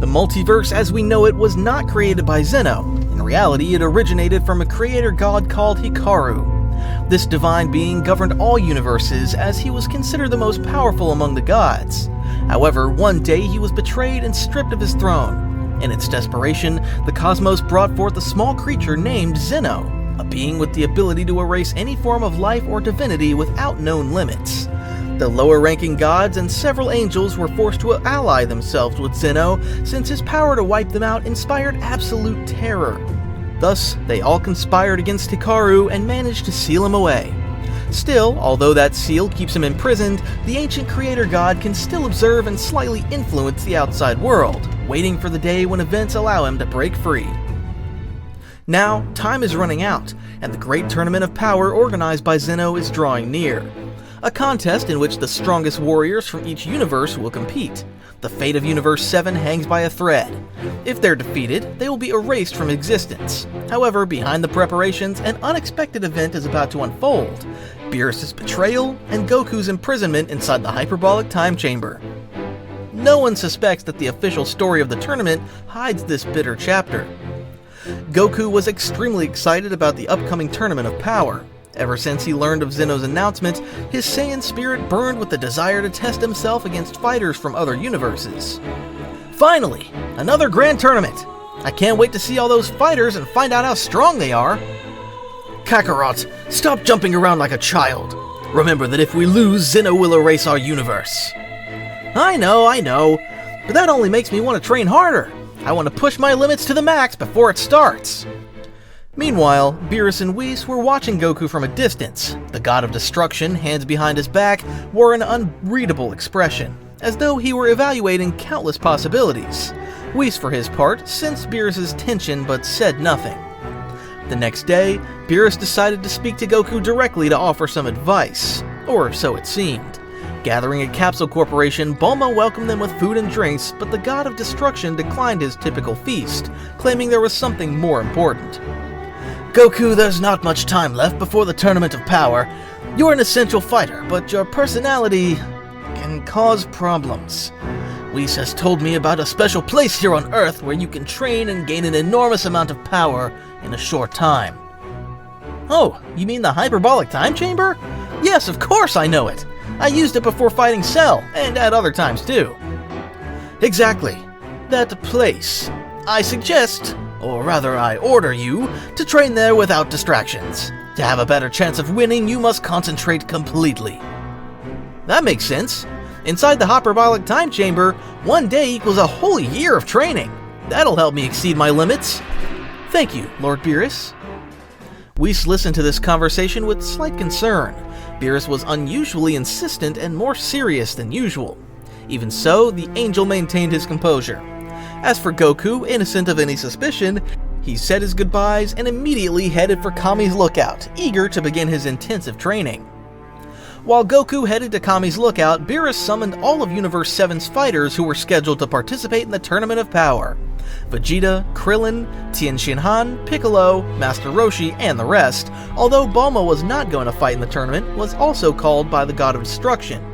The multiverse as we know it was not created by Zeno. In reality, it originated from a creator god called Hikaru. This divine being governed all universes as he was considered the most powerful among the gods. However, one day he was betrayed and stripped of his throne. In its desperation, the cosmos brought forth a small creature named Zeno, a being with the ability to erase any form of life or divinity without known limits. The lower-ranking gods and several angels were forced to ally themselves with Zeno since his power to wipe them out inspired absolute terror. Thus, they all conspired against Hikaru and managed to seal him away. Still, although that seal keeps him imprisoned, the ancient creator god can still observe and slightly influence the outside world, waiting for the day when events allow him to break free. Now, time is running out, and the great tournament of power organized by Zeno is drawing near. A contest in which the strongest warriors from each universe will compete. The fate of Universe 7 hangs by a thread. If they're defeated, they will be erased from existence. However, behind the preparations, an unexpected event is about to unfold. Beerus' betrayal and Goku's imprisonment inside the Hyperbolic Time Chamber. No one suspects that the official story of the tournament hides this bitter chapter. Goku was extremely excited about the upcoming Tournament of Power. Ever since he learned of Zeno's announcement, his Saiyan spirit burned with the desire to test himself against fighters from other universes. Finally, another grand tournament! I can't wait to see all those fighters and find out how strong they are! Kakarot, stop jumping around like a child! Remember that if we lose, Zeno will erase our universe. I know, but that only makes me want to train harder. I want to push my limits to the max before it starts. Meanwhile, Beerus and Whis were watching Goku from a distance. The god of destruction, hands behind his back, wore an unreadable expression, as though he were evaluating countless possibilities. Whis, for his part, sensed Beerus' tension but said nothing. The next day, Beerus decided to speak to Goku directly to offer some advice, or so it seemed. Gathering a Capsule Corporation, Bulma welcomed them with food and drinks, but the god of destruction declined his typical feast, claiming there was something more important. Goku, there's not much time left before the Tournament of Power. You're an essential fighter, but your personality can cause problems. Whis has told me about a special place here on Earth where you can train and gain an enormous amount of power in a short time. Oh, you mean the Hyperbolic Time Chamber? Yes, of course I know it. I used it before fighting Cell, and at other times too. Exactly. That place. I suggest, or rather I order you, to train there without distractions. To have a better chance of winning, you must concentrate completely. That makes sense. Inside the Hyperbolic Time Chamber, one day equals a whole year of training. That'll help me exceed my limits. Thank you, Lord Beerus. Whis listened to this conversation with slight concern. Beerus was unusually insistent and more serious than usual. Even so, the angel maintained his composure. As for Goku, innocent of any suspicion, he said his goodbyes and immediately headed for Kami's Lookout, eager to begin his intensive training. While Goku headed to Kami's Lookout, Beerus summoned all of Universe 7's fighters who were scheduled to participate in the Tournament of Power. Vegeta, Krillin, Tien Shinhan, Piccolo, Master Roshi, and the rest, although Bulma was not going to fight in the tournament, was also called by the God of Destruction.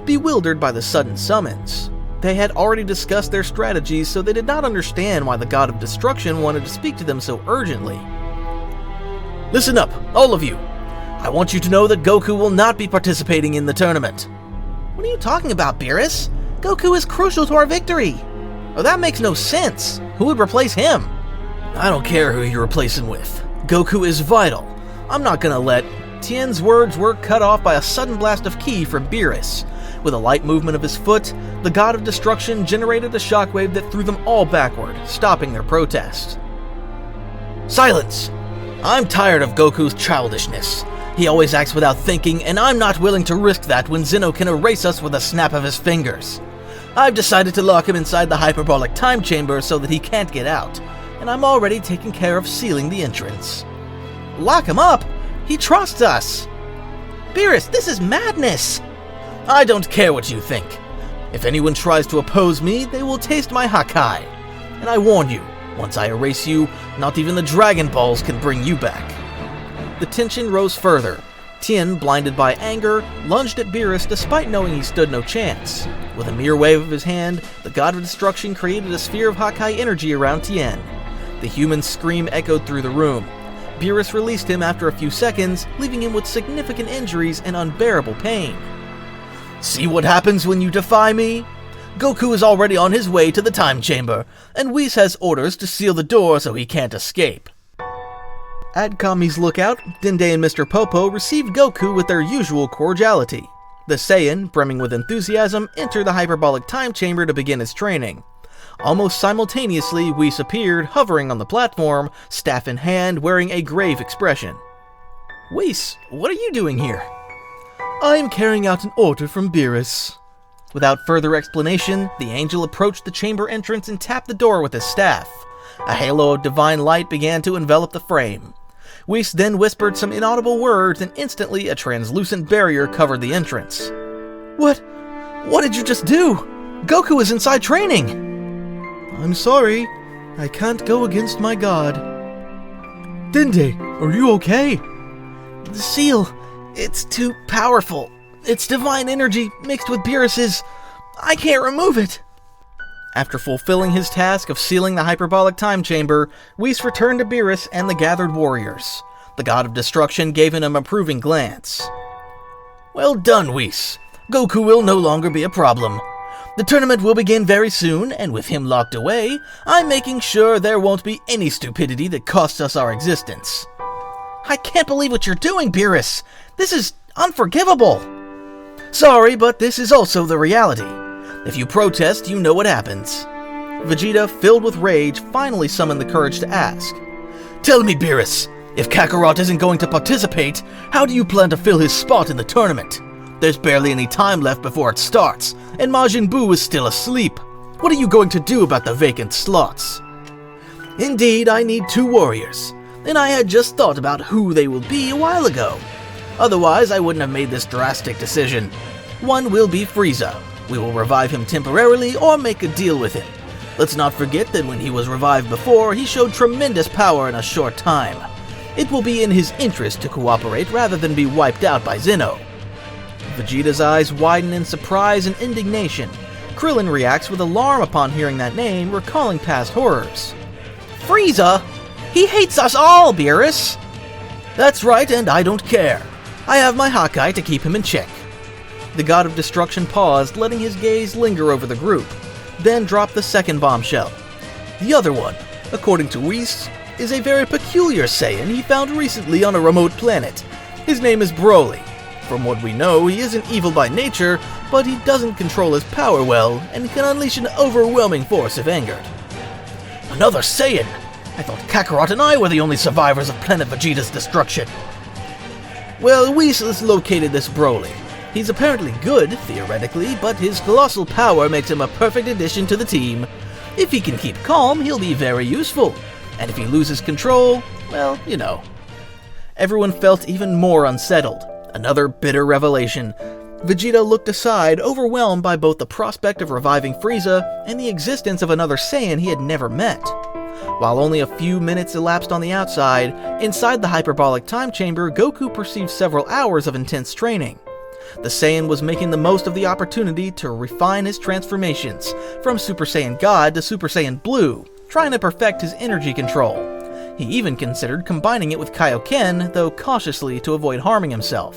Bewildered by the sudden summons, they had already discussed their strategies, so they did not understand why the God of Destruction wanted to speak to them so urgently. Listen up, all of you! I want you to know that Goku will not be participating in the tournament. What are you talking about, Beerus? Goku is crucial to our victory! Oh, that makes no sense. Who would replace him? I don't care who you're replacing with. Goku is vital. I'm not gonna let... Tien's words were cut off by a sudden blast of ki from Beerus. With a light movement of his foot, the God of Destruction generated a shockwave that threw them all backward, stopping their protest. Silence! I'm tired of Goku's childishness. He always acts without thinking, and I'm not willing to risk that when Zeno can erase us with a snap of his fingers. I've decided to lock him inside the Hyperbolic Time Chamber so that he can't get out, and I'm already taking care of sealing the entrance. Lock him up? He trusts us! Beerus, this is madness! I don't care what you think. If anyone tries to oppose me, they will taste my Hakai. And I warn you, once I erase you, not even the Dragon Balls can bring you back. The tension rose further. Tien, blinded by anger, lunged at Beerus despite knowing he stood no chance. With a mere wave of his hand, the God of Destruction created a sphere of Hakai energy around Tien. The human's scream echoed through the room. Beerus released him after a few seconds, leaving him with significant injuries and unbearable pain. "See what happens when you defy me? Goku is already on his way to the Time Chamber, and Whis has orders to seal the door so he can't escape." At Kami's lookout, Dende and Mr. Popo received Goku with their usual cordiality. The Saiyan, brimming with enthusiasm, entered the Hyperbolic Time Chamber to begin his training. Almost simultaneously, Whis appeared, hovering on the platform, staff in hand, wearing a grave expression. "Whis, what are you doing here?" "I am carrying out an order from Beerus." Without further explanation, the angel approached the chamber entrance and tapped the door with his staff. A halo of divine light began to envelop the frame. Whis then whispered some inaudible words, and instantly a translucent barrier covered the entrance. What did you just do? Goku is inside training!" "I'm sorry. I can't go against my god." "Dende, are you okay?" "The seal, it's too powerful. It's divine energy mixed with Beerus's. I can't remove it." After fulfilling his task of sealing the Hyperbolic Time Chamber, Whis returned to Beerus and the gathered warriors. The God of Destruction gave him an approving glance. "Well done, Whis. Goku will no longer be a problem. The tournament will begin very soon, and with him locked away, I'm making sure there won't be any stupidity that costs us our existence." "I can't believe what you're doing, Beerus. This is unforgivable." "Sorry, but this is also the reality. If you protest, you know what happens." Vegeta, filled with rage, finally summoned the courage to ask. "Tell me, Beerus, if Kakarot isn't going to participate, how do you plan to fill his spot in the tournament? There's barely any time left before it starts, and Majin Buu is still asleep. What are you going to do about the vacant slots?" "Indeed, I need 2 warriors, and I had just thought about who they will be a while ago. Otherwise, I wouldn't have made this drastic decision. One will be Frieza. We will revive him temporarily or make a deal with him. Let's not forget that when he was revived before, he showed tremendous power in a short time. It will be in his interest to cooperate rather than be wiped out by Zeno." Vegeta's eyes widen in surprise and indignation. Krillin reacts with alarm upon hearing that name, recalling past horrors. "Frieza? He hates us all, Beerus!" "That's right, and I don't care. I have my Hakai to keep him in check." The God of Destruction paused, letting his gaze linger over the group, then dropped the second bombshell. "The other one, according to Whis, is a very peculiar Saiyan he found recently on a remote planet. His name is Broly. From what we know, he isn't evil by nature, but he doesn't control his power well, and can unleash an overwhelming force if angered." "Another Saiyan? I thought Kakarot and I were the only survivors of Planet Vegeta's destruction." "Well, Whis has located this Broly. He's apparently good, theoretically, but his colossal power makes him a perfect addition to the team. If he can keep calm, he'll be very useful. And if he loses control, well, you know." Everyone felt even more unsettled. Another bitter revelation. Vegeta looked aside, overwhelmed by both the prospect of reviving Frieza and the existence of another Saiyan he had never met. While only a few minutes elapsed on the outside, inside the Hyperbolic Time Chamber, Goku perceived several hours of intense training. The Saiyan was making the most of the opportunity to refine his transformations, from Super Saiyan God to Super Saiyan Blue, trying to perfect his energy control. He even considered combining it with Kaioken, though cautiously to avoid harming himself.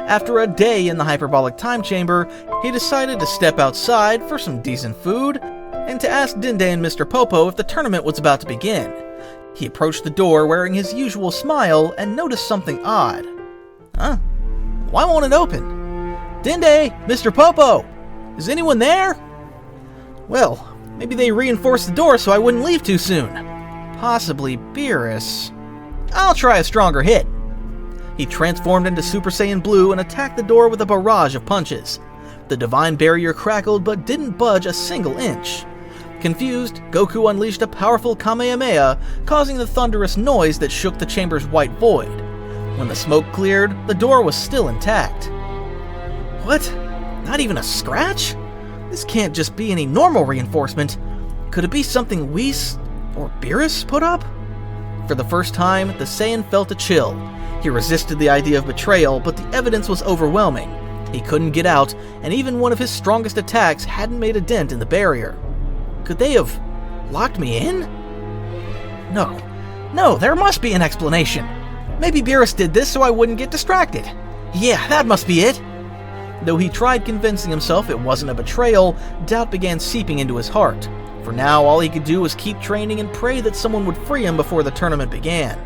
After a day in the Hyperbolic Time Chamber, he decided to step outside for some decent food, and to ask Dende and Mr. Popo if the tournament was about to begin. He approached the door wearing his usual smile and noticed something odd. Huh? Why won't it open? "Dende! Mr. Popo! Is anyone there?" Well, maybe they reinforced the door so I wouldn't leave too soon. Possibly Beerus. I'll try a stronger hit. He transformed into Super Saiyan Blue and attacked the door with a barrage of punches. The divine barrier crackled but didn't budge a single inch. Confused, Goku unleashed a powerful Kamehameha, causing the thunderous noise that shook the chamber's white void. When the smoke cleared, the door was still intact. What? Not even a scratch? This can't just be any normal reinforcement. Could it be something Whis or Beerus put up? For the first time, the Saiyan felt a chill. He resisted the idea of betrayal, but the evidence was overwhelming. He couldn't get out, and even one of his strongest attacks hadn't made a dent in the barrier. Could they have locked me in? No, there must be an explanation. Maybe Beerus did this so I wouldn't get distracted. Yeah, that must be it. Though he tried convincing himself it wasn't a betrayal, doubt began seeping into his heart. For now, all he could do was keep training and pray that someone would free him before the tournament began.